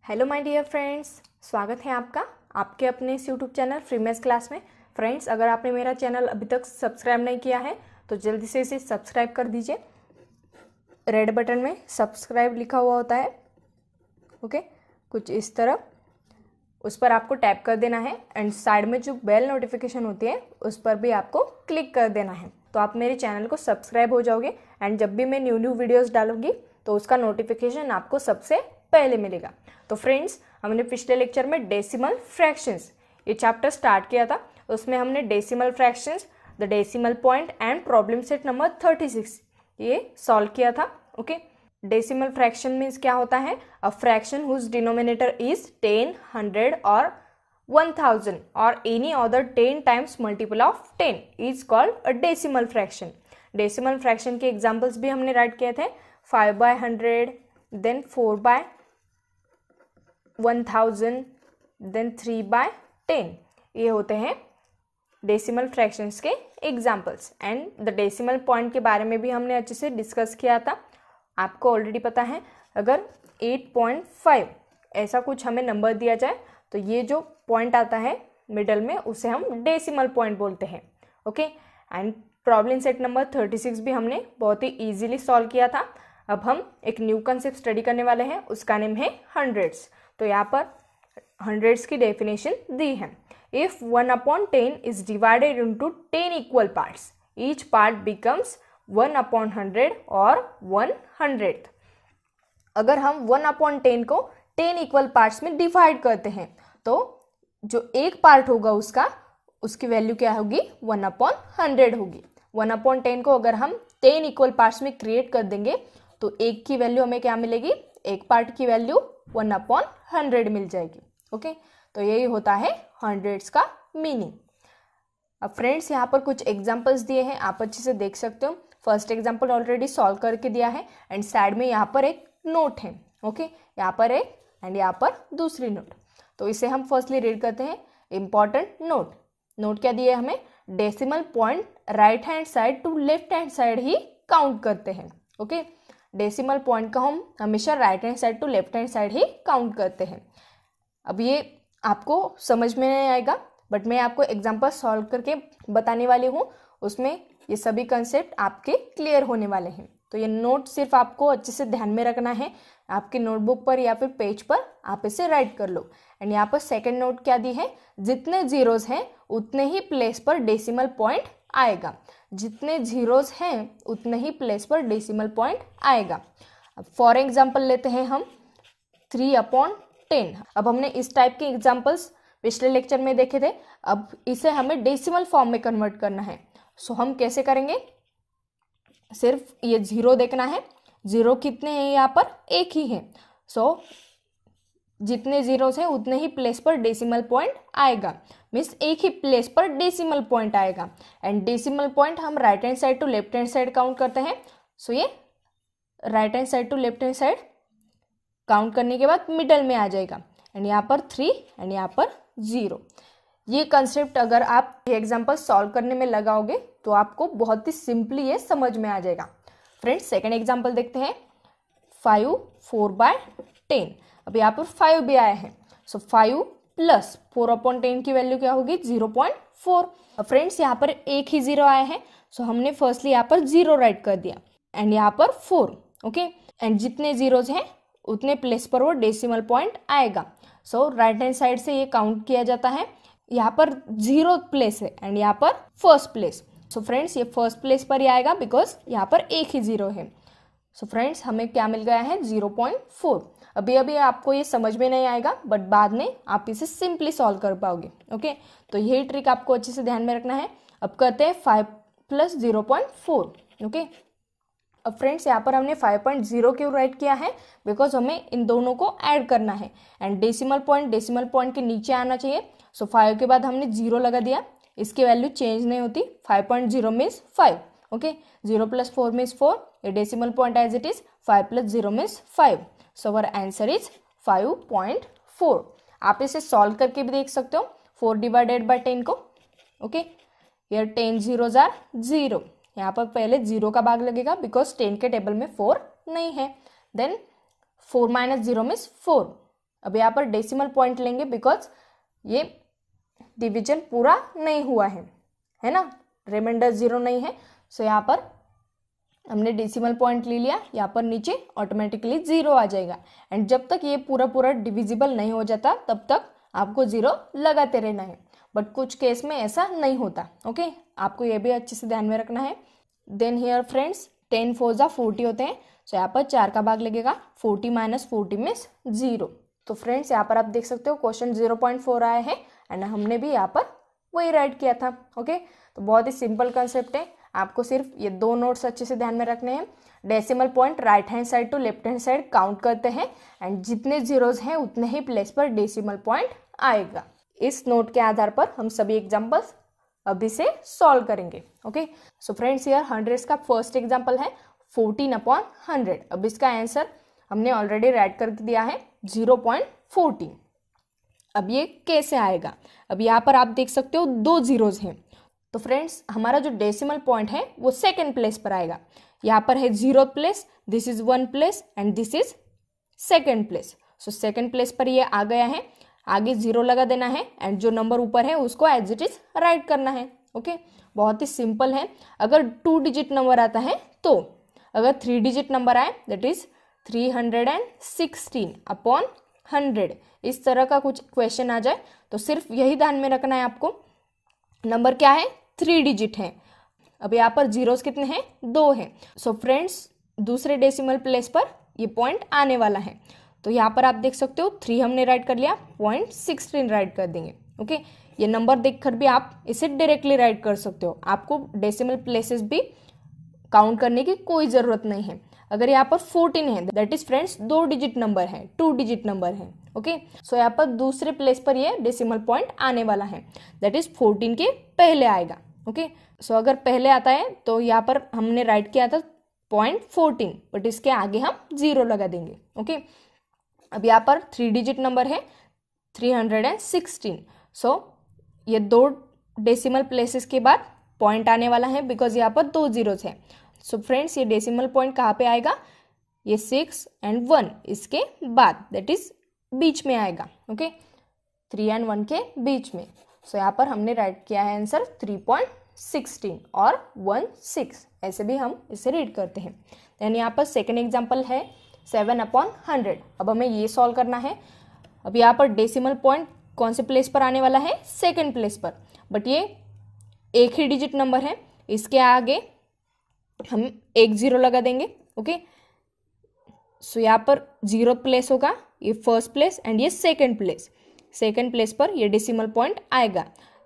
Hello my dear friends, स्वागत है आपका आपके अपने इस YouTube channel free maths class में। फ्रेंड्स, अगर आपने मेरा चैनल अभी तक सब्सक्राइब नहीं किया है तो जल्दी से इसे सब्सक्राइब कर दीजिए। रेड बटन में सब्सक्राइब लिखा हुआ होता है, ओके, कुछ इस तरह, उस पर आपको टैप कर देना है एंड साइड में जो बेल नोटिफिकेशन होती है उस पर भी आपको क्लिक कर देना है, तो आप मेरे चैनल को सब्सक्राइब हो जाओगे एंड जब भी मैं न्यू वीडियोस डालूंगी तो उसका नोटिफिकेशन आपको सबसे पहले मिलेगा। तो फ्रेंड्स, हमने पिछले लेक्चर में डेसिमल फ्रैक्शंस ये चैप्टर स्टार्ट किया था। उसमें हमने decimal fractions, the decimal point and problem set number 36 ये सॉल्व किया था। ओके, डेसिमल फ्रैक्शन मीन्स क्या होता है? A fraction whose denominator is 10, 100 और 1000 और any other 10 times multiple of 10 is called a decimal fraction. Decimal fraction के examples भी हमने राइट किए थे, 5/100, देन 4/1000, देन 3/10। ये होते हैं डेसिमल फ्रैक्शंस के examples. And the decimal point के बारे में भी हमने अच्छे से डिस्कस किया था। आपको ऑलरेडी पता है, अगर 8.5 ऐसा कुछ हमें नंबर दिया जाए तो ये जो पॉइंट आता है मिडल में उसे हम डेसिमल पॉइंट बोलते हैं। Okay, and problem set number 36 भी हमने बहुत ही इजीली सॉल्व किया था। अब हम एक न्यू कंसेप्ट स्टडी करने वाले हैं, उसका नेम है हंड्रेड्स। तो यहाँ पर हंड्रेड्स की डेफिनेशन दी है। If 1/10 is divided into 10 equal parts, each part becomes 1/100 और 1/100। अगर हम 1/10 को 10 इक्वल पार्ट्स में डिवाइड करते हैं तो जो एक पार्ट होगा उसकी वैल्यू क्या होगी? 1/100 होगी। 1/10 को अगर हम 10 इक्वल पार्ट्स में क्रिएट कर देंगे तो एक की वैल्यू हमें क्या मिलेगी? एक पार्ट की वैल्यू 1/100 मिल जाएगी। ओके, तो यही होता है हंड्रेड्स का मीनिंग। अब फ्रेंड्स, यहाँ पर कुछ एग्जांपल्स दिए हैं, आप अच्छे से देख सकते हो। फर्स्ट एग्जांपल ऑलरेडी सॉल्व करके दिया है एंड साइड में यहाँ पर एक नोट है। ओके, यहाँ पर एक एंड यहाँ पर दूसरी नोट। तो इसे हम फर्स्टली रीड करते हैं। Important note. नोट क्या दिए हमें? Decimal point right hand side to left hand side ही काउंट करते हैं। ओके, डेसिमल पॉइंट का हम हमेशा right hand side to left hand side ही काउंट करते हैं। अब ये आपको समझ में नहीं आएगा, बट मैं आपको एग्जांपल सॉल्व करके बताने वाली हूँ, उसमें ये सभी कंसेप्ट आपके क्लियर होने वाले हैं। तो ये नोट सिर्फ आपको अच्छे से ध्यान में रखना है, आपके नोटबुक पर या फिर पेज पर आप इसे राइट कर लो। एंड यहाँ पर सेकंड नोट क्या दी है? जितने जीरोस हैं उतने ही प्लेस पर डेसिमल पॉइंट आएगा। जितने जीरोस हैं उतने ही प्लेस पर डेसिमल पॉइंट आएगा। अब फॉर एग्जाम्पल लेते हैं हम 3/10। अब हमने इस टाइप के एग्जाम्पल्स पिछले लेक्चर में देखे थे। अब इसे हमें डेसिमल फॉर्म में कन्वर्ट करना है। सो हम कैसे करेंगे? सिर्फ ये जीरो देखना है। जीरो कितने हैं यहाँ पर? एक ही है। सो जितने जीरोस हैं उतने ही प्लेस पर डेसिमल पॉइंट आएगा, मीन्स एक ही प्लेस पर डेसिमल पॉइंट आएगा। एंड डेसिमल पॉइंट हम right hand side to left hand side count करते हैं। सो ये right hand side to left hand side count करने के बाद मिडल में आ जाएगा एंड यहाँ पर 3 एंड यहाँ पर 0। ये कंसेप्ट अगर आप ये एग्जांपल सॉल्व करने में लगाओगे तो आपको बहुत ही सिंपली ये समझ में आ जाएगा। फ्रेंड्स, सेकंड एग्जांपल देखते हैं। 5 4/10। अब यहाँ पर 5 भी आया है। सो 5 प्लस 4/10 की वैल्यू क्या होगी? 0.4। फ्रेंड्स, यहाँ पर एक ही 0 आया है, सो हमने फर्स्टली यहाँ पर 0 राइट कर दिया एंड यहाँ पर 4। ओके, एंड जितने जीरोज हैं उतने प्लेस पर वो डेसिमल पॉइंट आएगा। सो राइट हैंड साइड से ये काउंट किया जाता है। यहाँ पर 0 प्लेस है एंड यहाँ पर फर्स्ट प्लेस। सो फ्रेंड्स, ये फर्स्ट प्लेस पर ही आएगा बिकॉज यहाँ पर एक ही 0 है। सो फ्रेंड्स, हमें क्या मिल गया है? 0.4। अभी आपको ये समझ में नहीं आएगा, बट बाद में आप इसे सिंपली सॉल्व कर पाओगे। ओके, तो यही ट्रिक आपको अच्छे से ध्यान में रखना है। अब करते हैं 5 + 0.4। ओके, अब फ्रेंड्स, यहाँ पर हमने 5.0 क्यों राइट किया है? बिकॉज हमें इन दोनों को ऐड करना है एंड डेसिमल पॉइंट के नीचे आना चाहिए। सो 5 के बाद हमने 0 लगा दिया, इसकी वैल्यू चेंज नहीं होती। 5.0 मीन्स 5। Okay, 0 + 4 means 4। ये decimal point as it is. 5 + 0 means 5। So our answer is 5.4। आप इसे सॉल्व करके भी देख सकते हो, 4 डिवाइडेड बाय 10 को। Okay, here 10 zeros are 0। यहाँ पर पहले 0 का भाग लगेगा बिकॉज 10 के टेबल में 4 नहीं है। देन 4 - 0 मीन्स 4 अब यहाँ पर डेसिमल पॉइंट लेंगे बिकॉज ये डिवीजन पूरा नहीं हुआ है ना, रिमाइंडर 0 नहीं है। सो यहाँ पर हमने डेसिमल पॉइंट ले लिया, यहाँ पर नीचे ऑटोमेटिकली 0 आ जाएगा। एंड जब तक ये पूरा पूरा डिविजिबल नहीं हो जाता तब तक आपको 0 लगाते रहना है। बट कुछ केस में ऐसा नहीं होता। ओके, आपको ये भी अच्छे से ध्यान में रखना है। देन हियर फ्रेंड्स 10 4 जा 40 होते हैं। सो यहाँ पर 4 का भाग लगेगा, 40 - 40 मीन्स 0। तो फ्रेंड्स यहाँ पर आप देख सकते हो क्वेश्चन 0.4 आया है एंड हमने भी यहाँ पर वही राइट किया था। ओके, तो बहुत ही सिंपल कंसेप्ट है, आपको सिर्फ ये 2 नोट्स अच्छे से ध्यान में रखने हैं। Decimal point right hand side to left hand side count करते हैं एंड जितने जीरोज हैं उतने ही प्लेस पर डेसिमल पॉइंट आएगा। इस नोट के आधार पर हम सभी एग्जांपल्स अभी से सॉल्व करेंगे। ओके, सो फ्रेंड्स हियर 100 का फर्स्ट एग्जांपल है 14/100। अब इसका आंसर हमने ऑलरेडी राइट कर दिया है 0.14। अब ये कैसे आएगा? अब यहाँ पर आप देख सकते हो 2 जीरोज हैं, तो फ्रेंड्स हमारा जो डेसिमल पॉइंट है वो सेकेंड प्लेस पर आएगा। यहाँ पर है 0 place, this is 1 place and this is second place. So second place पर ये आ गया है, आगे 0 लगा देना है एंड जो नंबर ऊपर है उसको एज इट इज राइट करना है। ओके, बहुत ही सिंपल है। अगर 2 डिजिट नंबर आता है तो, अगर 3 डिजिट नंबर आए दैट इज 316/100, इस तरह का कुछ क्वेश्चन आ जाए तो सिर्फ यही ध्यान में रखना है आपको, नंबर क्या है 3 डिजिट है। अब यहाँ पर जीरोस कितने हैं? 2 हैं। सो फ्रेंड्स दूसरे डेसिमल प्लेस पर ये पॉइंट आने वाला है, तो यहाँ पर आप देख सकते हो 3 हमने राइट कर लिया, 0.16 राइट कर देंगे। ओके, ये नंबर देखकर भी आप इसे डायरेक्टली राइट कर सकते हो, आपको डेसिमल प्लेसेस भी काउंट करने की कोई ज़रूरत नहीं है। अगर यहाँ पर 14 है that is friends 2 digit number है, 2 डिजिट नंबर है। ओके, सो यहाँ पर दूसरे प्लेस पर ये डेसिमल पॉइंट आने वाला है, दैट इज 14 के पहले आएगा। ओके, सो अगर पहले आता है तो यहाँ पर हमने राइट किया था 0.14, बट इसके आगे हम 0 लगा देंगे। ओके, अब यहाँ पर 3 डिजिट नंबर है 316। सो ये 2 डेसिमल प्लेसेस के बाद पॉइंट आने वाला है बिकॉज यहाँ पर 2 जीरोस है। सो फ्रेंड्स ये डेसिमल पॉइंट कहाँ पे आएगा? ये 6 और 1 इसके बाद, दैट इज बीच में आएगा। ओके, 3 और 1 के बीच में। सो यहाँ पर हमने राइट किया है आंसर 3.16 और 16, ऐसे भी हम इसे रीड करते हैं। देन यहाँ पर सेकेंड एग्जाम्पल है 7/100। अब हमें ये सॉल्व करना है। अब यहाँ पर डेसिमल पॉइंट कौन से प्लेस पर आने वाला है? सेकेंड प्लेस पर, बट ये एक ही डिजिट नंबर है, इसके आगे हम 1 0 लगा देंगे। ओके, सो यहाँ पर 0 प्लेस होगा, ये फर्स्ट प्लेस एंड ये सेकेंड प्लेस। सेकेंड प्लेस पर ये डेसिमल पॉइंट आएगा,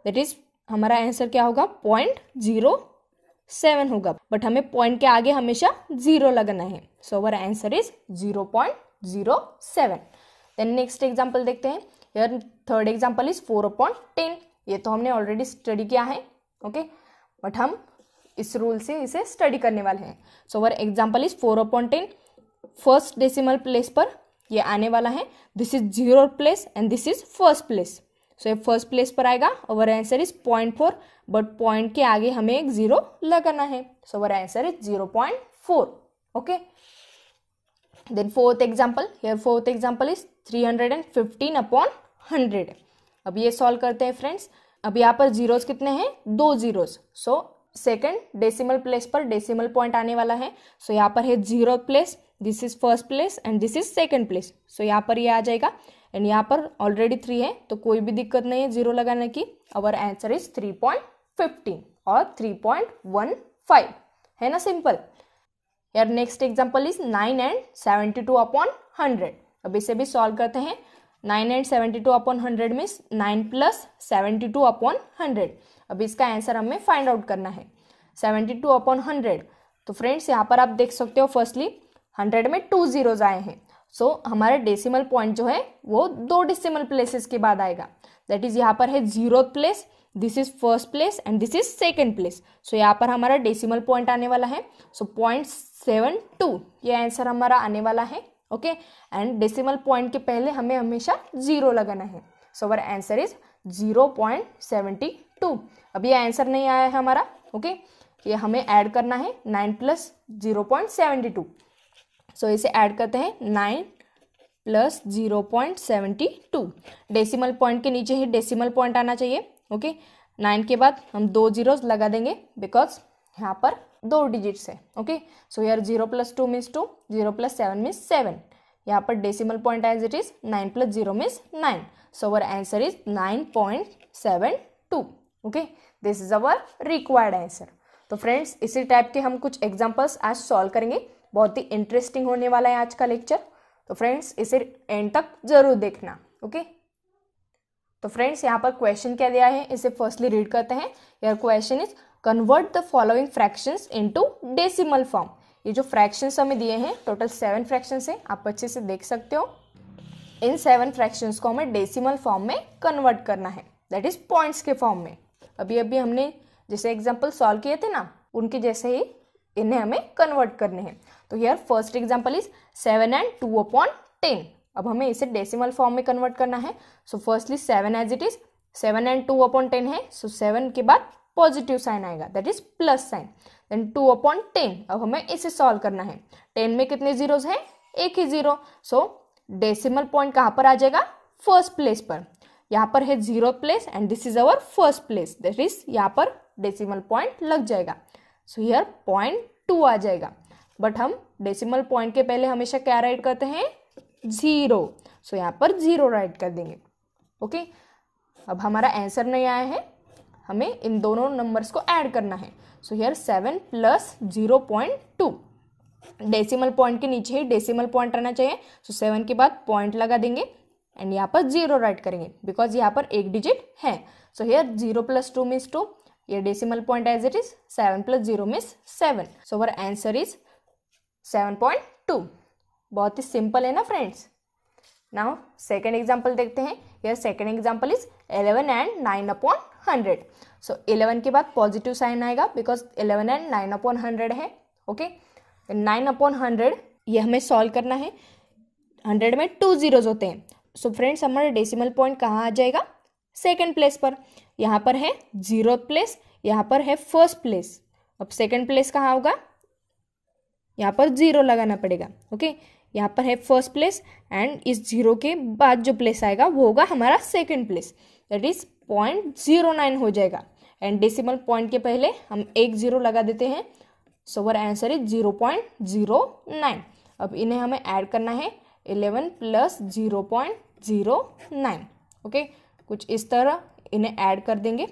दैट इज हमारा आंसर क्या होगा? 0.07 होगा, बट हमें पॉइंट के आगे हमेशा 0 लगाना है। So our answer is 0.07। Then next example देखते हैं। यार थर्ड एग्जाम्पल इज 4/10। ये तो हमने ऑलरेडी स्टडी किया है। ओके, बट हम इस रूल से इसे स्टडी करने वाले हैं। So our example is 4/10। First decimal place पर ये आने वाला है, this is 0 place and this is first place. So ये फर्स्ट प्लेस पर आएगा, our answer is 0.4, but point के आगे हमें एक 0 लगाना है। So our answer is 0.4। Okay, then fourth example, here fourth example is 315/100। अब ये सॉल्व करते हैं फ्रेंड्स। अब यहाँ पर जीरोस कितने हैं? 2 zeros. So second decimal place पर डेसिमल पॉइंट आने वाला है। सो यहाँ पर है 0 place, this is first place and this is second place. So यहाँ पर ये आ जाएगा एंड यहाँ पर ऑलरेडी 3 है तो कोई भी दिक्कत नहीं है 0 लगाने की। अवर आंसर इज 3.15 और 3.15, है ना, सिंपल। यार नेक्स्ट एग्जाम्पल इज 9 और 72/100। अब इसे भी सॉल्व करते हैं। 9 और 72/100 मीन्स 9 + 72/100। अब इसका आंसर हमें फाइंड आउट करना है। 72/100, तो फ्रेंड्स यहाँ पर आप देख सकते हो फर्स्टली 100 में 2 जीरोज आए हैं। सो हमारा डेसिमल पॉइंट जो है वो 2 डेसिमल प्लेसेस के बाद आएगा, दैट इज यहाँ पर है 0 place, this is first place and this is second place. So यहाँ पर हमारा डेसिमल पॉइंट आने वाला है, सो 0.72 ये आंसर हमारा आने वाला है। ओके, एंड डेसिमल पॉइंट के पहले हमें हमेशा 0 लगाना है। So our answer is 0.72। अब ये आंसर नहीं आया है हमारा। ओके, ये हमें ऐड करना है 9 + 0.72। सो इसे ऐड करते हैं, 9 प्लस 0.72। डेसिमल पॉइंट के नीचे ही डेसिमल पॉइंट आना चाहिए। ओके, 9 के बाद हम 2 जीरोस लगा देंगे बिकॉज यहाँ पर 2 डिजिट्स है। ओके, सो यार 0 + 2 मीन्स 2, 0 + 7 मीन्स 7। यहाँ पर decimal point as it is 9 + 0 means 9। So our answer is 9.72। Okay, this is our required answer. तो फ्रेंड्स, इसी टाइप के हम कुछ एग्जाम्पल्स आज सॉल्व करेंगे। बहुत ही इंटरेस्टिंग होने वाला है आज का लेक्चर। तो फ्रेंड्स, इसे एंड तक जरूर देखना। ओके, तो फ्रेंड्स यहाँ पर क्वेश्चन क्या दिया है इसे फर्स्टली रीड करते हैं। Your question is convert the following fractions into decimal form. ये जो फ्रैक्शंस हमें दिए हैं टोटल 7 फ्रैक्शंस है, आप अच्छे से देख सकते हो। इन 7 फ्रैक्शंस को हमें डेसिमल फॉर्म में कन्वर्ट करना है, दैट इज पॉइंट्स के फॉर्म में। अभी अभी हमने जैसे एग्जाम्पल सॉल्व किए थे ना, उनके जैसे ही इन्हें हमें कन्वर्ट करने हैं। तो here first example is 7 and 2/10। अब हमें इसे डेसिमल फॉर्म में कन्वर्ट करना है। So firstly 7 as it is, 7 and 2/10 है। सो 7 के बाद पॉजिटिव साइन आएगा, that is plus sign. Then 2/10, अब हमें इसे सॉल्व करना है। 10 में कितने जीरोस हैं? एक ही जीरो। सो डेसिमल पॉइंट कहाँ पर आ जाएगा? फर्स्ट प्लेस पर। यहाँ पर है 0th place and this is our first place, that is यहाँ पर डेसिमल पॉइंट लग जाएगा। सो हियर 0.2 आ जाएगा। बट हम डेसिमल पॉइंट के पहले हमेशा क्या राइट करते हैं? 0। सो यहाँ पर 0 राइट कर देंगे। ओके, अब हमारा आंसर नहीं आया है, हमें इन दोनों नंबर्स को ऐड करना है। So here 7 + 0.2। डेसिमल पॉइंट के नीचे ही डेसिमल पॉइंट रहना चाहिए। सो 7 के बाद पॉइंट लगा देंगे एंड यहाँ पर 0 राइट करेंगे बिकॉज यहाँ पर एक डिजिट है। So here 0 + 2 means 2। ये decimal point as it is, 7 + 0 means 7। So our answer is 7.2। बहुत ही सिंपल है ना फ्रेंड्स। नाउ सेकेंड एग्जाम्पल देखते हैं। Here second example is 11 and 9/100। सो 11 के बाद पॉजिटिव साइन आएगा बिकॉज 11 and 9/100 है। ओके, 9/100 ये हमें सॉल्व करना है। 100 में 2 जीरोज होते हैं। सो फ्रेंड्स, हमारा डेसिमल पॉइंट कहाँ आ जाएगा? सेकेंड प्लेस पर। यहाँ पर है 0th प्लेस, यहाँ पर है फर्स्ट प्लेस। अब सेकेंड प्लेस कहाँ होगा? यहाँ पर 0 लगाना पड़ेगा। ओके, यहाँ पर है फर्स्ट प्लेस एंड इस 0 के बाद जो प्लेस आएगा वो होगा हमारा सेकेंड प्लेस, दैट इज 0.09 हो जाएगा। एंड डेसिमल पॉइंट के पहले हम एक 0 लगा देते हैं। So our answer is 0.09। अब इन्हें हमें ऐड करना है, 11 + 0.09। ओके, कुछ इस तरह इन्हें ऐड कर देंगे।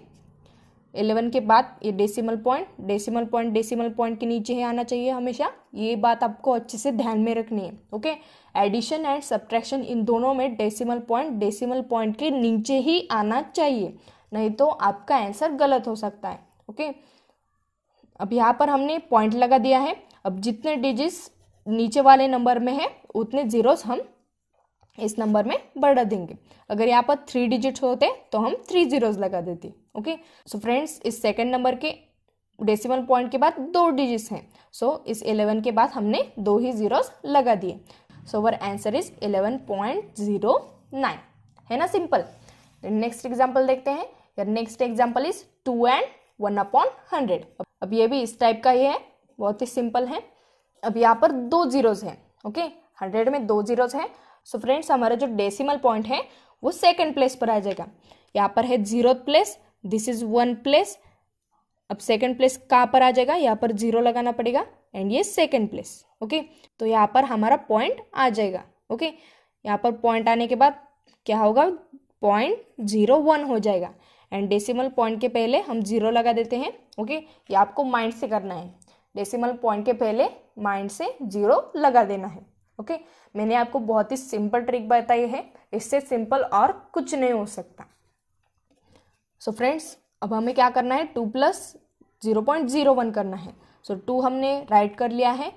11 के बाद ये डेसिमल पॉइंट के नीचे ही आना चाहिए हमेशा। ये बात आपको अच्छे से ध्यान में रखनी है। ओके, एडिशन एंड सब्ट्रैक्शन इन दोनों में डेसिमल पॉइंट के नीचे ही आना चाहिए, नहीं तो आपका आंसर गलत हो सकता है। ओके, अब यहाँ पर हमने पॉइंट लगा दिया है। अब जितने डिजिट्स नीचे वाले नंबर में है उतने जीरोस हम इस नंबर में बढ़ा देंगे। अगर यहाँ पर 3 डिजिट्स होते तो हम 3 जीरोस लगा देते। ओके, सो फ्रेंड्स, इस सेकेंड नंबर के डेसिमल पॉइंट के बाद 2 डिजिट्स हैं। सो इस 11 के बाद हमने 2 ही जीरोस लगा दिए। सो अवर आंसर इज 11.09। है ना सिंपल। नेक्स्ट एग्जाम्पल देखते हैं। यार नेक्स्ट एग्जाम्पल इज 2 and 1/100। अब ये भी इस टाइप का ही है, बहुत ही सिंपल है। अब यहाँ पर 2 जीरोस हैं। ओके, 100 में 2 जीरोस हैं। सो फ्रेंड्स, हमारा जो डेसिमल पॉइंट है वो सेकेंड प्लेस पर आ जाएगा। यहाँ पर है 0th place, this is 1 place. अब सेकेंड प्लेस कहाँ पर आ जाएगा? यहाँ पर 0 लगाना पड़ेगा एंड ये सेकेंड प्लेस। ओके, तो यहाँ पर हमारा पॉइंट आ जाएगा। ओके, यहाँ पर पॉइंट आने के बाद क्या होगा? 0.01 हो जाएगा एंड डेसिमल पॉइंट के पहले हम 0 लगा देते हैं। ओके, ये आपको माइंड से करना है। डेसिमल पॉइंट के पहले माइंड से 0 लगा देना है। ओके, मैंने आपको बहुत ही सिंपल ट्रिक बताई है, इससे सिंपल और कुछ नहीं हो सकता। सो फ्रेंड्स, अब हमें क्या करना है? 2 + 0.01 करना है। सो 2 हमने राइट कर लिया है।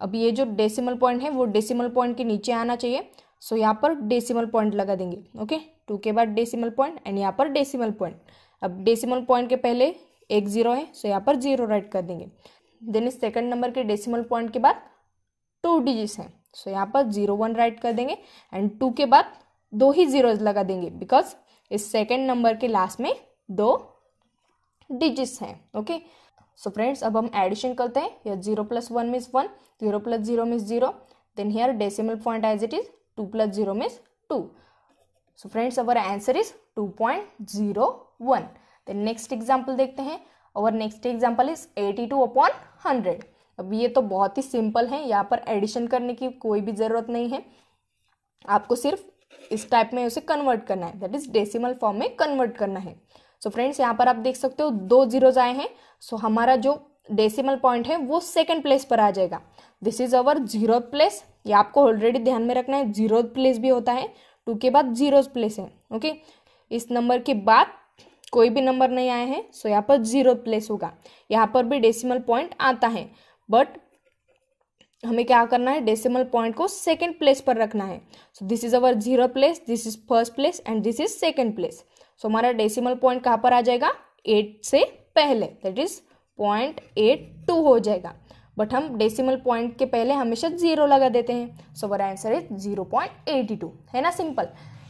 अब ये जो डेसिमल पॉइंट है वो डेसिमल पॉइंट के नीचे आना चाहिए। सो यहाँ पर डेसिमल पॉइंट लगा देंगे। ओके, 2 के बाद डेसिमल पॉइंट एंड यहाँ पर डेसिमल पॉइंट। अब डेसिमल पॉइंट के पहले एक 0 है, सो यहाँ पर 0 राइट कर देंगे। देन इस सेकंड नंबर के डेसिमल पॉइंट के बाद 2 डिजिट्स हैं। सो यहाँ पर 0-1 राइट कर देंगे एंड 2 के बाद 2 ही जीरोज लगा देंगे बिकॉज इस सेकेंड नंबर के लास्ट में 2 डिजिट्स हैं। ओके, सो फ्रेंड्स, अब हम एडिशन करते हैं। 0 + 1 means 1, 0 + 0 means 0। Then here decimal point as it is 2 + 0 means 2. So friends, our answer is 2.01. Then next example देखते हैं. Our next example is 82/100. अब ये तो बहुत ही सिंपल है, यहाँ पर एडिशन करने की कोई भी ज़रूरत नहीं है, आपको सिर्फ इस टाइप में उसे कन्वर्ट करना है, दैट इज डेसिमल फॉर्म में कन्वर्ट करना है. सो फ्रेंड्स, यहाँ पर आप देख सकते हो 2 जीरोज आए हैं. सो हमारा जो डेसिमल पॉइंट है वो सेकेंड प्लेस पर आ जाएगा. This is our 0th place. ये आपको ऑलरेडी ध्यान में रखना है, 0th प्लेस भी होता है, 2 के बाद 0th प्लेस है. ओके, इस नंबर के बाद कोई भी नंबर नहीं आए हैं, सो यहाँ पर 0th प्लेस होगा. यहाँ पर भी डेसिमल पॉइंट आता है, बट हमें क्या करना है, डेसिमल पॉइंट को सेकेंड प्लेस पर रखना है. So this is our 0th place, this is first place and this is second place. So हमारा डेसिमल पॉइंट कहाँ पर आ जाएगा, 8 से पहले, दैट इज 0.82 हो जाएगा. बट हम डेसिमल पॉइंट के पहले हमेशा 0 लगा देते हैं. सो हमारा आंसर इज 0.82, है ना, simple.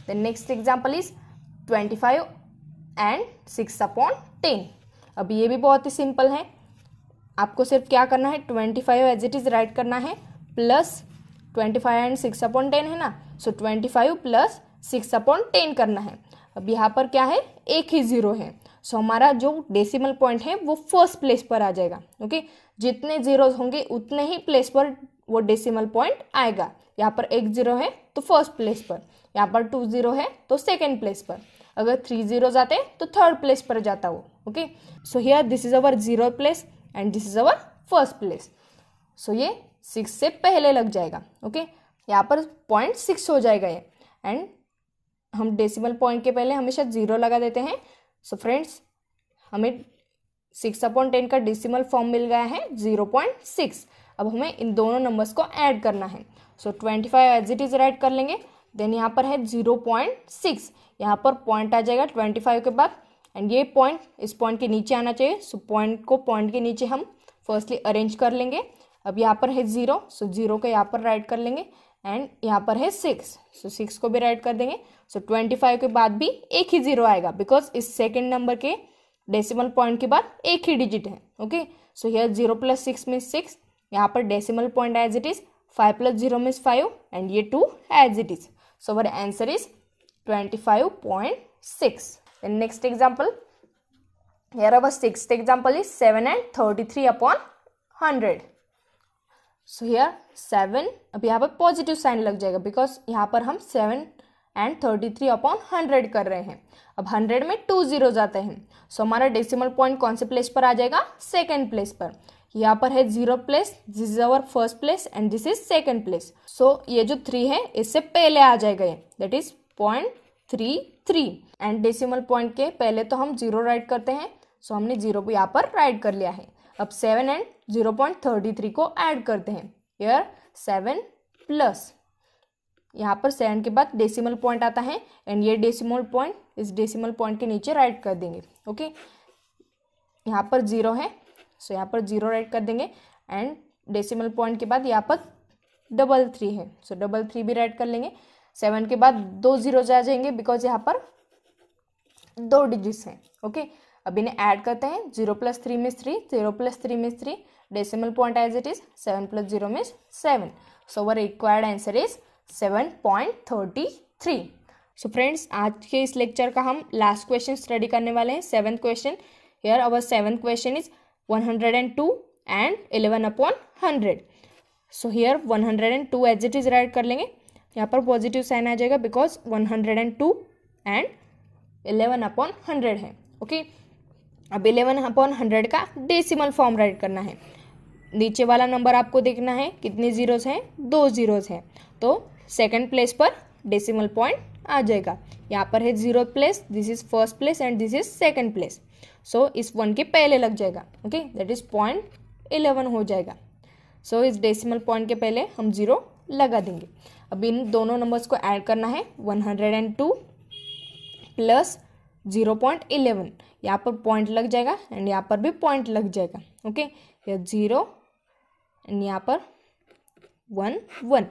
Then next example is 25 and 6/10. अब ये भी बहुत ही सिंपल है, आपको सिर्फ क्या करना है, 25 एज इट इज राइट करना है, प्लस 25 and 6/10 है ना. सो 25 + 6/10 करना है. अब यहाँ पर क्या है, एक ही 0 है. सो हमारा जो डेसिमल पॉइंट है वो फर्स्ट प्लेस पर आ जाएगा. ओके, जितने जीरोज होंगे उतने ही प्लेस पर वो डेसिमल पॉइंट आएगा. यहाँ पर 1 0 है तो फर्स्ट प्लेस पर, यहाँ पर 2 0 है तो सेकेंड प्लेस पर, अगर 3 zeros आते हैं तो थर्ड प्लेस पर जाता वो. Okay, so here this is our 0th place and this is our first place. So ये 6 से पहले लग जाएगा. ओके, यहाँ पर 0.6 हो जाएगा ये, एंड हम डेसिमल पॉइंट के पहले हमेशा 0 लगा देते हैं. सो फ्रेंड्स, हमें 6/10 का डेसिमल फॉर्म मिल गया है 0.6. अब हमें इन दोनों नंबर्स को ऐड करना है. सो 25 एज इट इज राइट कर लेंगे. देन यहाँ पर है 0.6, यहाँ पर पॉइंट आ जाएगा 25 के बाद, एंड ये पॉइंट इस पॉइंट के नीचे आना चाहिए. सो पॉइंट को पॉइंट के नीचे हम फर्स्टली अरेंज कर लेंगे. अब यहाँ पर है 0, सो 0 को यहाँ पर राइट कर लेंगे, एंड यहाँ पर है 6, सो 6 को भी राइट कर देंगे. सो 25 के बाद भी एक ही 0 आएगा, बिकॉज इस सेकेंड नंबर के डेसिमल पॉइंट के बाद एक ही डिजिट है. Okay, so here 0 + 6 means 6. यहाँ पर decimal point as it is, 5 + 0 means 5, and ये 2 as it is. So our answer is 25.6. Then next example, here our sixth example is 7 and 33/100. So here 7, अब यहाँ पर पॉजिटिव साइन लग जाएगा, because यहाँ पर हम 7 and 33/100 कर रहे हैं. अब 100 में 2 zeros आते हैं. सो हमारा डेसिमल पॉइंट कौन से प्लेस पर आ जाएगा, सेकेंड प्लेस पर. यहाँ पर है 0th place, this is our first place and this is second place. So ये जो 3 है इससे पहले आ जाएगा ये, that is 0.33. And decimal point के पहले तो हम 0 राइट करते हैं. सो हमने 0 को यहाँ पर राइट कर लिया है. अब 7 एंड 0.33 को ऐड करते हैं. हियर 7 प्लस, यहाँ पर 7 के बाद डेसिमल पॉइंट आता है, एंड ये डेसिमल पॉइंट इस डेसिमल पॉइंट के नीचे राइट कर देंगे. ओके, यहाँ पर 0 है, सो यहाँ पर 0 राइट कर देंगे, एंड डेसिमल पॉइंट के बाद यहाँ पर 3 है, सो 3 भी राइट कर लेंगे. 7 के बाद 2 zeros आ जाएंगे, बिकॉज यहाँ पर 2 डिजिट्स हैं. ओके, अब इन्हें ऐड करते हैं. 0 + 3 means 3, 0 + 3 means 3, decimal point as it is, 7 + 0 means 7. So our required answer is 7.33. So friends, आज के इस लेक्चर का हम लास्ट क्वेश्चन स्टडी करने वाले हैं, 7th question. Here our 7th question is 102 and 11/100. So here 102 as it is write कर लेंगे. यहाँ पर पॉजिटिव साइन आ जाएगा, बिकॉज 102 एंड 11/100 है. ओके, अब 11/100 का डेसिमल फॉर्म राइट करना है. नीचे वाला नंबर आपको देखना है कितने जीरोस हैं, 2 zeros हैं, तो सेकंड प्लेस पर डेसिमल पॉइंट आ जाएगा. यहाँ पर है 0th place, this is first place and this is second place. So इस 1 के पहले लग जाएगा. ओके, दैट इज 0.11 हो जाएगा. सो इस डेसिमल पॉइंट के पहले हम 0 लगा देंगे. अब इन दोनों नंबर्स को ऐड करना है. 102 + 0.11, यहाँ पर पॉइंट लग जाएगा एंड यहाँ पर भी पॉइंट लग जाएगा. ओके, ये 0 एंड यहाँ पर 1 1.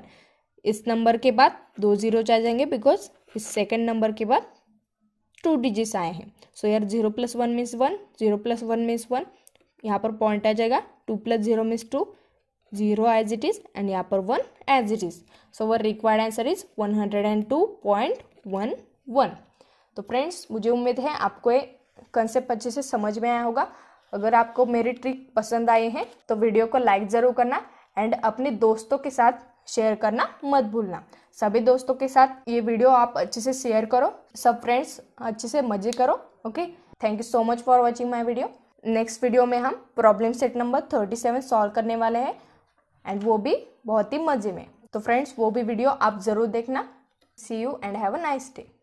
इस नंबर के बाद 2 zeros आ जाएंगे, बिकॉज इस सेकेंड नंबर के बाद 2 डिजिट्स आए हैं. सो यार 0 + 1 मीन्स 1, 0 + 1 मीन्स 1, यहाँ पर पॉइंट आ जाएगा. 2 + 0 means 2, 0 as it is and यहाँ पर 1 as it is. So our required answer is 102.11. तो फ्रेंड्स, मुझे उम्मीद है आपको ये कंसेप्ट अच्छे से समझ में आया होगा. अगर आपको मेरी ट्रिक पसंद आई है तो वीडियो को लाइक ज़रूर करना एंड अपने दोस्तों के साथ शेयर करना मत भूलना. सभी दोस्तों के साथ ये वीडियो आप अच्छे से शेयर करो. सब फ्रेंड्स अच्छे से मजे करो. Okay, thank you so much for watching my video. Next video में हम प्रॉब्लम सेट नंबर 37 सॉल्व करने वाले हैं एंड वो भी बहुत ही मजे में. तो फ्रेंड्स, वो भी वीडियो आप ज़रूर देखना. See you and have a nice day.